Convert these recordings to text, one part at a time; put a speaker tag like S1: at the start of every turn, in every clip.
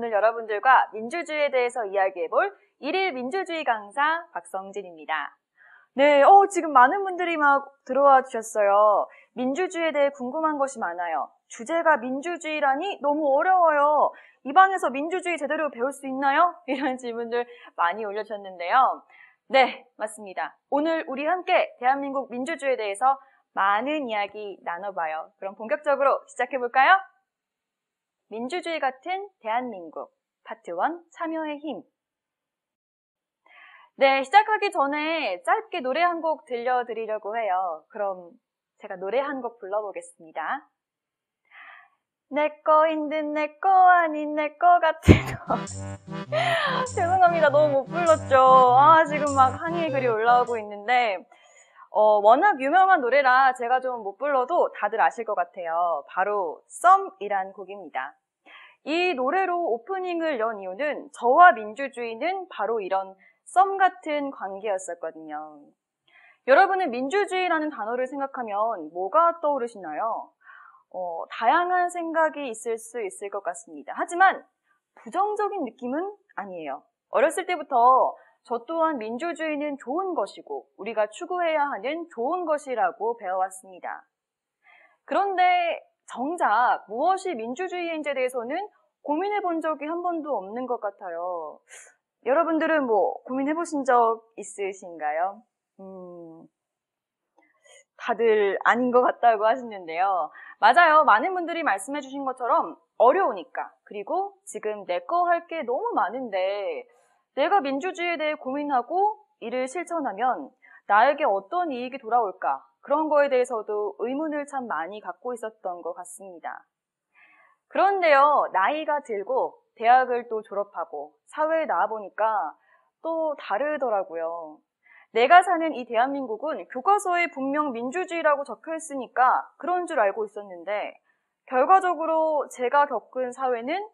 S1: 오늘 여러분들과 민주주의에 대해서 이야기해볼 일일 민주주의 강사 박성진입니다. 네, 지금 많은 분들이 막 들어와 주셨어요. 민주주의에 대해 궁금한 것이 많아요. 주제가 민주주의라니 너무 어려워요. 이 방에서 민주주의 제대로 배울 수 있나요? 이런 질문들 많이 올려주셨는데요. 네, 맞습니다. 오늘 우리 함께 대한민국 민주주의에 대해서 많은 이야기 나눠봐요. 그럼 본격적으로 시작해볼까요? 민주주의 같은 대한민국 파트 1 참여의 힘. 네, 시작하기 전에 짧게 노래 한 곡 들려드리려고 해요. 그럼 제가 노래 한 곡 불러보겠습니다. 내 거인 듯 내 거 아닌 내 거 같은 거. 죄송합니다. 너무 못 불렀죠. 지금 막 항의 글이 올라오고 있는데 워낙 유명한 노래라 제가 좀 못 불러도 다들 아실 것 같아요. 바로 썸이란 곡입니다. 이 노래로 오프닝을 연 이유는 저와 민주주의는 바로 이런 썸 같은 관계였었거든요. 여러분은 민주주의라는 단어를 생각하면 뭐가 떠오르시나요? 다양한 생각이 있을 수 있을 것 같습니다. 하지만 부정적인 느낌은 아니에요. 어렸을 때부터 저 또한 민주주의는 좋은 것이고 우리가 추구해야 하는 좋은 것이라고 배워왔습니다. 그런데 정작 무엇이 민주주의인지에 대해서는 고민해 본 적이 한 번도 없는 것 같아요. 여러분들은 고민해 보신 적 있으신가요? 다들 아닌 것 같다고 하시는데요. 맞아요. 많은 분들이 말씀해 주신 것처럼 어려우니까. 그리고 지금 내 거 할 게 너무 많은데 내가 민주주의에 대해 고민하고 이를 실천하면 나에게 어떤 이익이 돌아올까? 그런 거에 대해서도 의문을 참 많이 갖고 있었던 것 같습니다. 그런데요, 나이가 들고 대학을 또 졸업하고 사회에 나와보니까 또 다르더라고요. 내가 사는 이 대한민국은 교과서에 분명 민주주의라고 적혀 있으니까 그런 줄 알고 있었는데 결과적으로 제가 겪은 사회는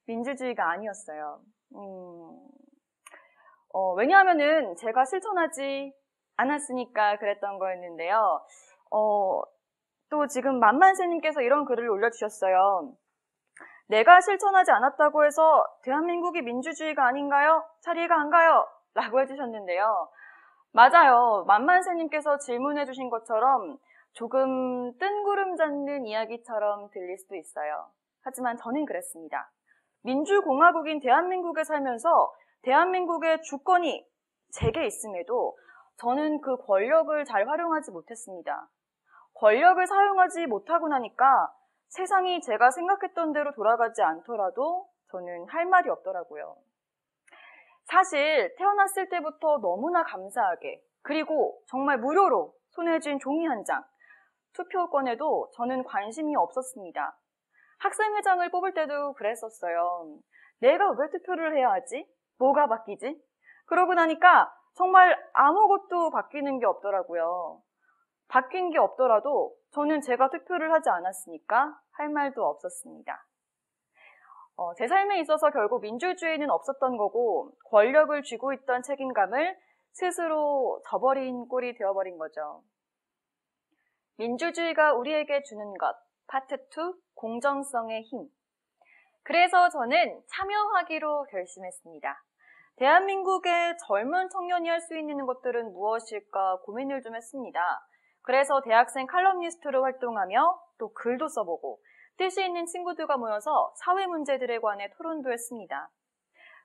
S1: 민주주의가 아니었어요. 왜냐하면은 제가 실천하지 않았으니까 그랬던 거였는데요. 또 지금 만만세님께서 이런 글을 올려주셨어요. 내가 실천하지 않았다고 해서 대한민국이 민주주의가 아닌가요? 자리가 안 가요? 라고 해주셨는데요. 맞아요. 만만세님께서 질문해 주신 것처럼 조금 뜬구름 잡는 이야기처럼 들릴 수도 있어요. 하지만 저는 그랬습니다. 민주공화국인 대한민국에 살면서 대한민국의 주권이 제게 있음에도 저는 그 권력을 잘 활용하지 못했습니다. 권력을 사용하지 못하고 나니까 세상이 제가 생각했던 대로 돌아가지 않더라도 저는 할 말이 없더라고요. 사실 태어났을 때부터 너무나 감사하게 그리고 정말 무료로 손에 쥔 종이 한 장, 투표권에도 저는 관심이 없었습니다. 학생회장을 뽑을 때도 그랬었어요. 내가 왜 투표를 해야 하지? 뭐가 바뀌지? 그러고 나니까 정말 아무것도 바뀌는 게 없더라고요. 바뀐 게 없더라도 저는 제가 투표를 하지 않았으니까 할 말도 없었습니다. 제 삶에 있어서 결국 민주주의는 없었던 거고 권력을 쥐고 있던 책임감을 스스로 저버린 꼴이 되어버린 거죠. 민주주의가 우리에게 주는 것 파트 2 공정성의 힘. 그래서 저는 참여하기로 결심했습니다. 대한민국의 젊은 청년이 할 수 있는 것들은 무엇일까 고민을 좀 했습니다. 그래서 대학생 칼럼니스트로 활동하며 또 글도 써보고 뜻이 있는 친구들과 모여서 사회 문제들에 관해 토론도 했습니다.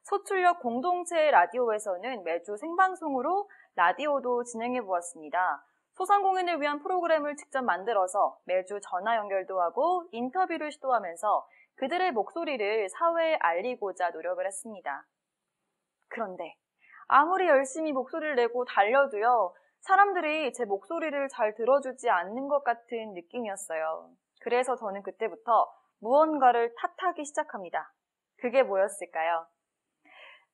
S1: 서출역 공동체 라디오에서는 매주 생방송으로 라디오도 진행해 보았습니다. 소상공인을 위한 프로그램을 직접 만들어서 매주 전화 연결도 하고 인터뷰를 시도하면서 그들의 목소리를 사회에 알리고자 노력을 했습니다. 그런데 아무리 열심히 목소리를 내고 달려도요, 사람들이 제 목소리를 잘 들어주지 않는 것 같은 느낌이었어요. 그래서 저는 그때부터 무언가를 탓하기 시작합니다. 그게 뭐였을까요?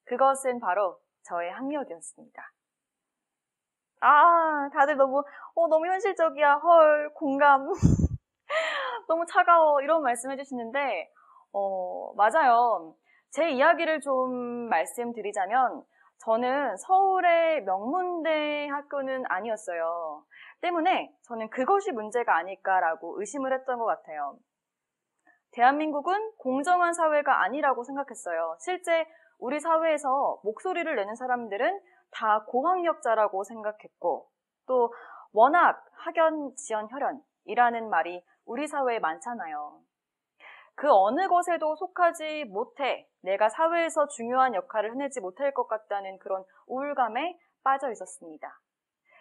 S1: 그것은 바로 저의 학력이었습니다. 다들 너무 현실적이야. 헐, 공감. 너무 차가워. 이런 말씀 해주시는데, 맞아요. 제 이야기를 좀 말씀드리자면, 저는 서울의 명문대 학교는 아니었어요. 때문에 저는 그것이 문제가 아닐까라고 의심을 했던 것 같아요. 대한민국은 공정한 사회가 아니라고 생각했어요. 실제 우리 사회에서 목소리를 내는 사람들은 다 고학력자라고 생각했고, 또 워낙 학연, 지연, 혈연이라는 말이 우리 사회에 많잖아요. 그 어느 것에도 속하지 못해 내가 사회에서 중요한 역할을 해내지 못할 것 같다는 그런 우울감에 빠져 있었습니다.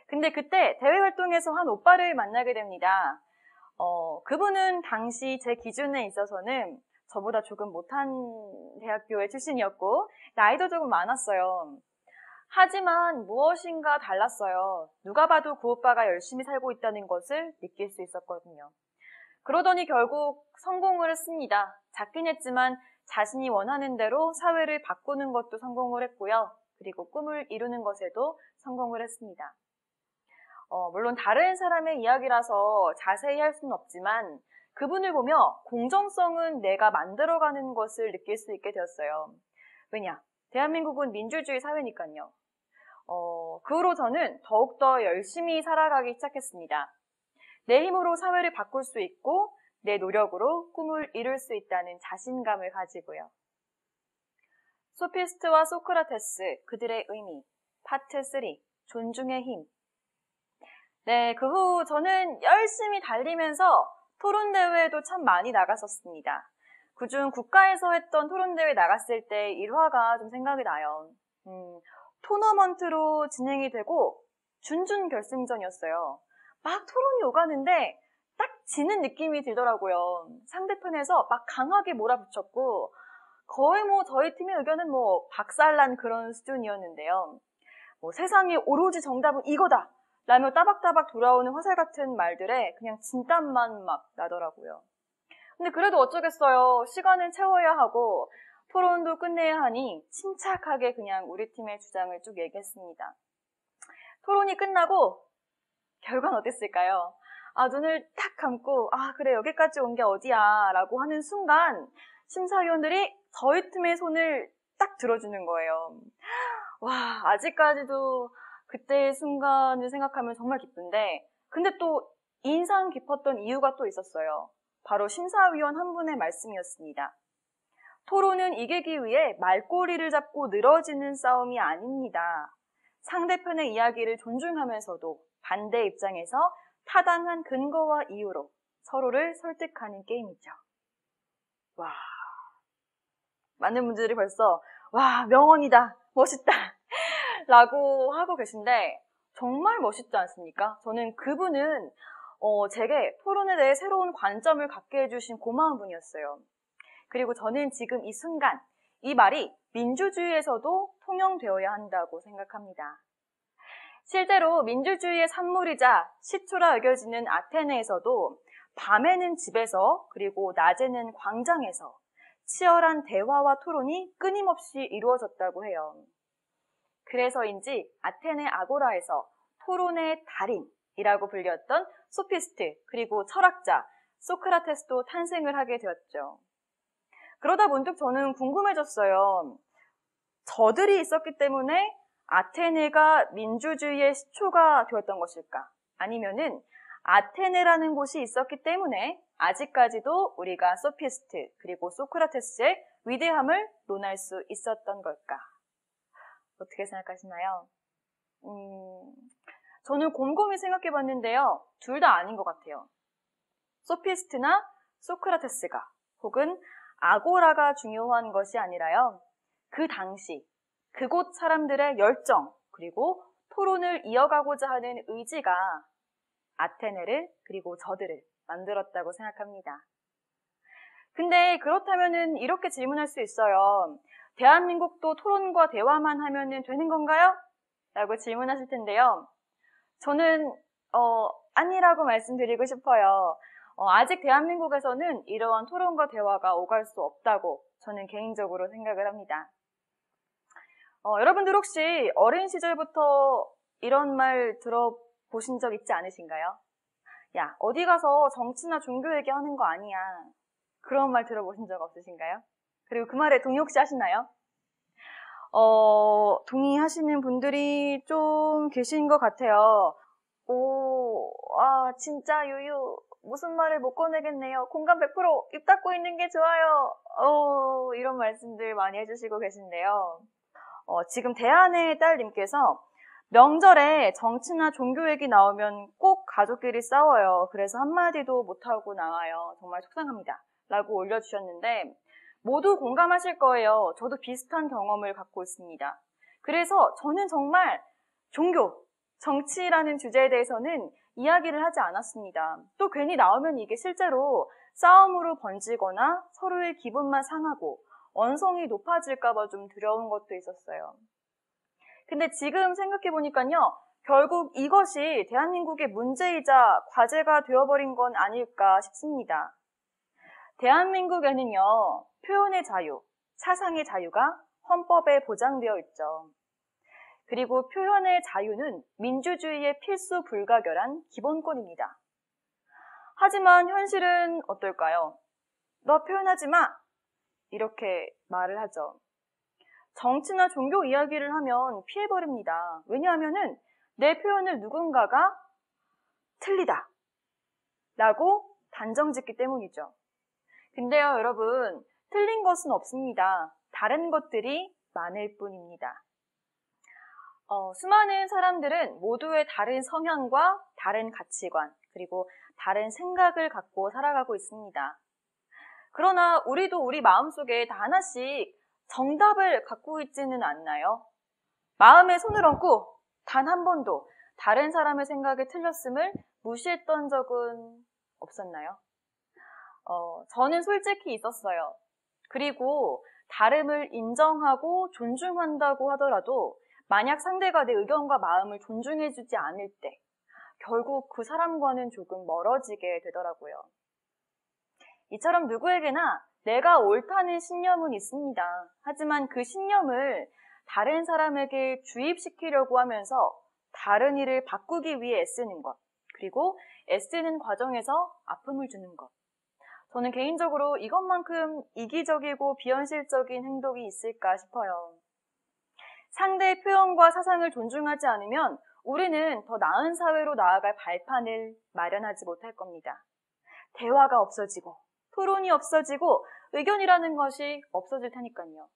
S1: 근데 그때 대외 활동에서 한 오빠를 만나게 됩니다. 그분은 당시 제 기준에 있어서는 저보다 조금 못한 대학교의 출신이었고 나이도 조금 많았어요. 하지만 무엇인가 달랐어요. 누가 봐도 그 오빠가 열심히 살고 있다는 것을 느낄 수 있었거든요. 그러더니 결국 성공을 했습니다. 작긴 했지만 자신이 원하는 대로 사회를 바꾸는 것도 성공을 했고요. 그리고 꿈을 이루는 것에도 성공을 했습니다. 물론 다른 사람의 이야기라서 자세히 할 수는 없지만 그분을 보며 공정성은 내가 만들어가는 것을 느낄 수 있게 되었어요. 왜냐? 대한민국은 민주주의 사회니까요. 그 후로 저는 더욱더 열심히 살아가기 시작했습니다. 내 힘으로 사회를 바꿀 수 있고 내 노력으로 꿈을 이룰 수 있다는 자신감을 가지고요. 소피스트와 소크라테스, 그들의 의미, 파트 3, 존중의 힘. 네, 그 후 저는 열심히 달리면서 토론대회에도 참 많이 나갔었습니다. 그중 국가에서 했던 토론대회 나갔을 때 일화가 좀 생각이 나요. 토너먼트로 진행이 되고 준준결승전이었어요. 막 토론이 오가는데 딱 지는 느낌이 들더라고요. 상대편에서 막 강하게 몰아붙였고 거의 저희 팀의 의견은 박살난 그런 수준이었는데요. 세상에 오로지 정답은 이거다! 라며 따박따박 돌아오는 화살 같은 말들에 그냥 진땀만 막 나더라고요. 근데 그래도 어쩌겠어요. 시간은 채워야 하고 토론도 끝내야 하니 침착하게 그냥 우리 팀의 주장을 쭉 얘기했습니다. 토론이 끝나고 결과는 어땠을까요? 눈을 딱 감고 그래 여기까지 온 게 어디야 라고 하는 순간 심사위원들이 저희 팀의 손을 딱 들어주는 거예요. 와, 아직까지도 그때의 순간을 생각하면 정말 기쁜데 근데 또 인상 깊었던 이유가 또 있었어요. 바로 심사위원 한 분의 말씀이었습니다. 토론은 이기기 위해 말꼬리를 잡고 늘어지는 싸움이 아닙니다. 상대편의 이야기를 존중하면서도 반대 입장에서 타당한 근거와 이유로 서로를 설득하는 게임이죠. 와, 많은 분들이 벌써 와, 명언이다, 멋있다 라고 하고 계신데 정말 멋있지 않습니까? 저는 그분은 제게 토론에 대해 새로운 관점을 갖게 해주신 고마운 분이었어요. 그리고 저는 지금 이 순간 이 말이 민주주의에서도 통용되어야 한다고 생각합니다. 실제로 민주주의의 산물이자 시초라 여겨지는 아테네에서도 밤에는 집에서 그리고 낮에는 광장에서 치열한 대화와 토론이 끊임없이 이루어졌다고 해요. 그래서인지 아테네 아고라에서 토론의 달인이라고 불렸던 소피스트 그리고 철학자 소크라테스도 탄생을 하게 되었죠. 그러다 문득 저는 궁금해졌어요. 저들이 있었기 때문에 아테네가 민주주의의 시초가 되었던 것일까? 아니면은 아테네라는 곳이 있었기 때문에 아직까지도 우리가 소피스트 그리고 소크라테스의 위대함을 논할 수 있었던 걸까? 어떻게 생각하시나요? 저는 곰곰이 생각해봤는데요. 둘 다 아닌 것 같아요. 소피스트나 소크라테스가 혹은 아고라가 중요한 것이 아니라요. 그 당시 그곳 사람들의 열정 그리고 토론을 이어가고자 하는 의지가 아테네를 그리고 저들을 만들었다고 생각합니다. 근데 그렇다면은 이렇게 질문할 수 있어요. 대한민국도 토론과 대화만 하면 되는 건가요? 라고 질문하실 텐데요. 저는 아니라고 말씀드리고 싶어요. 아직 대한민국에서는 이러한 토론과 대화가 오갈 수 없다고 저는 개인적으로 생각을 합니다. 여러분들 혹시 어린 시절부터 이런 말 들어보신 적 있지 않으신가요? 야, 어디 가서 정치나 종교 얘기하는 거 아니야. 그런 말 들어보신 적 없으신가요? 그리고 그 말에 동의 혹시 하시나요? 동의하시는 분들이 좀 계신 것 같아요. 와, 진짜 유유. 무슨 말을 못 꺼내겠네요. 공감 100%, 입 닫고 있는 게 좋아요. 이런 말씀들 많이 해주시고 계신데요. 지금 대한의 딸님께서 명절에 정치나 종교 얘기 나오면 꼭 가족끼리 싸워요. 그래서 한마디도 못하고 나와요. 정말 속상합니다. 라고 올려주셨는데 모두 공감하실 거예요. 저도 비슷한 경험을 갖고 있습니다. 그래서 저는 정말 종교, 정치라는 주제에 대해서는 이야기를 하지 않았습니다. 또 괜히 나오면 이게 실제로 싸움으로 번지거나 서로의 기분만 상하고 언성이 높아질까봐 좀 두려운 것도 있었어요. 근데 지금 생각해보니까요, 결국 이것이 대한민국의 문제이자 과제가 되어버린 건 아닐까 싶습니다. 대한민국에는요, 표현의 자유, 사상의 자유가 헌법에 보장되어 있죠. 그리고 표현의 자유는 민주주의의 필수 불가결한 기본권입니다. 하지만 현실은 어떨까요? 너 표현하지 마! 이렇게 말을 하죠. 정치나 종교 이야기를 하면 피해버립니다. 왜냐하면은 내 표현을 누군가가 틀리다 라고 단정짓기 때문이죠. 근데요, 여러분, 틀린 것은 없습니다. 다른 것들이 많을 뿐입니다. 수많은 사람들은 모두의 다른 성향과 다른 가치관, 그리고 다른 생각을 갖고 살아가고 있습니다. 그러나 우리도 우리 마음속에 다 하나씩 정답을 갖고 있지는 않나요? 마음에 손을 얹고 단 한 번도 다른 사람의 생각이 틀렸음을 무시했던 적은 없었나요? 저는 솔직히 있었어요. 그리고 다름을 인정하고 존중한다고 하더라도 만약 상대가 내 의견과 마음을 존중해주지 않을 때 결국 그 사람과는 조금 멀어지게 되더라고요. 이처럼 누구에게나 내가 옳다는 신념은 있습니다. 하지만 그 신념을 다른 사람에게 주입시키려고 하면서 다른 일을 바꾸기 위해 애쓰는 것, 그리고 애쓰는 과정에서 아픔을 주는 것. 저는 개인적으로 이것만큼 이기적이고 비현실적인 행동이 있을까 싶어요. 상대의 표현과 사상을 존중하지 않으면 우리는 더 나은 사회로 나아갈 발판을 마련하지 못할 겁니다. 대화가 없어지고 토론이 없어지고 의견이라는 것이 없어질 테니까요.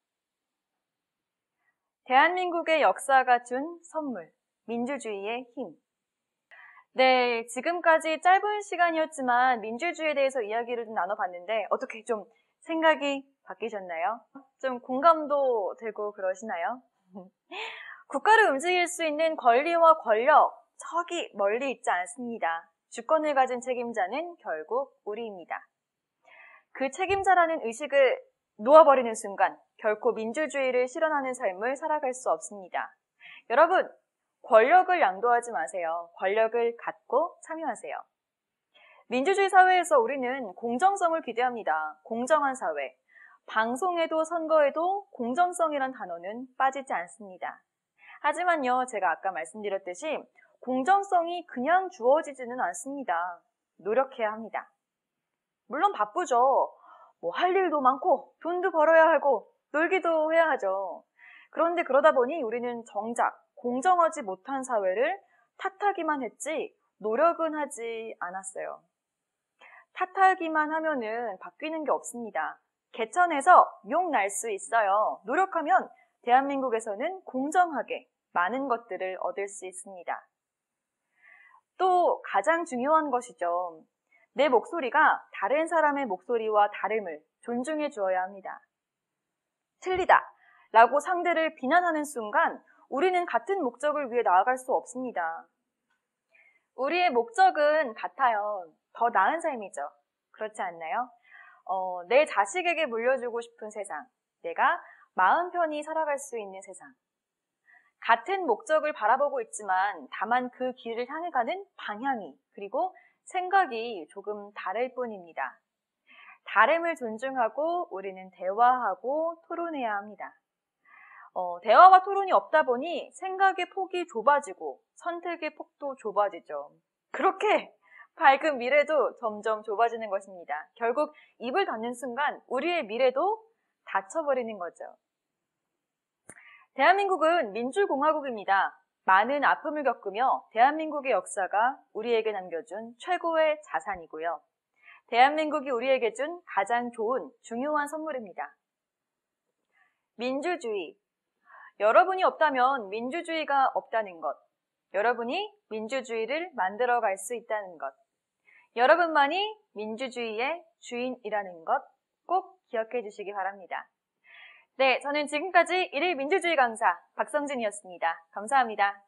S1: 대한민국의 역사가 준 선물, 민주주의의 힘. 네, 지금까지 짧은 시간이었지만 민주주의에 대해서 이야기를 좀 나눠봤는데 어떻게 좀 생각이 바뀌셨나요? 좀 공감도 되고 그러시나요? 국가를 움직일 수 있는 권리와 권력, 저기 멀리 있지 않습니다. 주권을 가진 책임자는 결국 우리입니다. 그 책임자라는 의식을 놓아버리는 순간 결코 민주주의를 실현하는 삶을 살아갈 수 없습니다. 여러분, 권력을 양도하지 마세요. 권력을 갖고 참여하세요. 민주주의 사회에서 우리는 공정성을 기대합니다. 공정한 사회. 방송에도 선거에도 공정성이란 단어는 빠지지 않습니다. 하지만요, 제가 아까 말씀드렸듯이 공정성이 그냥 주어지지는 않습니다. 노력해야 합니다. 물론 바쁘죠. 할 일도 많고 돈도 벌어야 하고 놀기도 해야 하죠. 그런데 그러다 보니 우리는 정작 공정하지 못한 사회를 탓하기만 했지 노력은 하지 않았어요. 탓하기만 하면은 바뀌는 게 없습니다. 개천에서 용 날 수 있어요. 노력하면 대한민국에서는 공정하게 많은 것들을 얻을 수 있습니다. 또 가장 중요한 것이죠. 내 목소리가 다른 사람의 목소리와 다름을 존중해 주어야 합니다. 틀리다 라고 상대를 비난하는 순간 우리는 같은 목적을 위해 나아갈 수 없습니다. 우리의 목적은 같아요. 더 나은 삶이죠. 그렇지 않나요? 내 자식에게 물려주고 싶은 세상, 내가 마음 편히 살아갈 수 있는 세상. 같은 목적을 바라보고 있지만 다만 그 길을 향해 가는 방향이 그리고 생각이 조금 다를 뿐입니다. 다름을 존중하고 우리는 대화하고 토론해야 합니다. 대화와 토론이 없다 보니 생각의 폭이 좁아지고 선택의 폭도 좁아지죠. 그렇게 밝은 미래도 점점 좁아지는 것입니다. 결국 입을 닫는 순간 우리의 미래도 닫혀버리는 거죠. 대한민국은 민주공화국입니다. 많은 아픔을 겪으며 대한민국의 역사가 우리에게 남겨준 최고의 자산이고요. 대한민국이 우리에게 준 가장 좋은 중요한 선물입니다. 민주주의. 여러분이 없다면 민주주의가 없다는 것. 여러분이 민주주의를 만들어갈 수 있다는 것. 여러분만이 민주주의의 주인이라는 것 꼭 기억해 주시기 바랍니다. 네, 저는 지금까지 일일 민주주의 강사 박성진이었습니다. 감사합니다.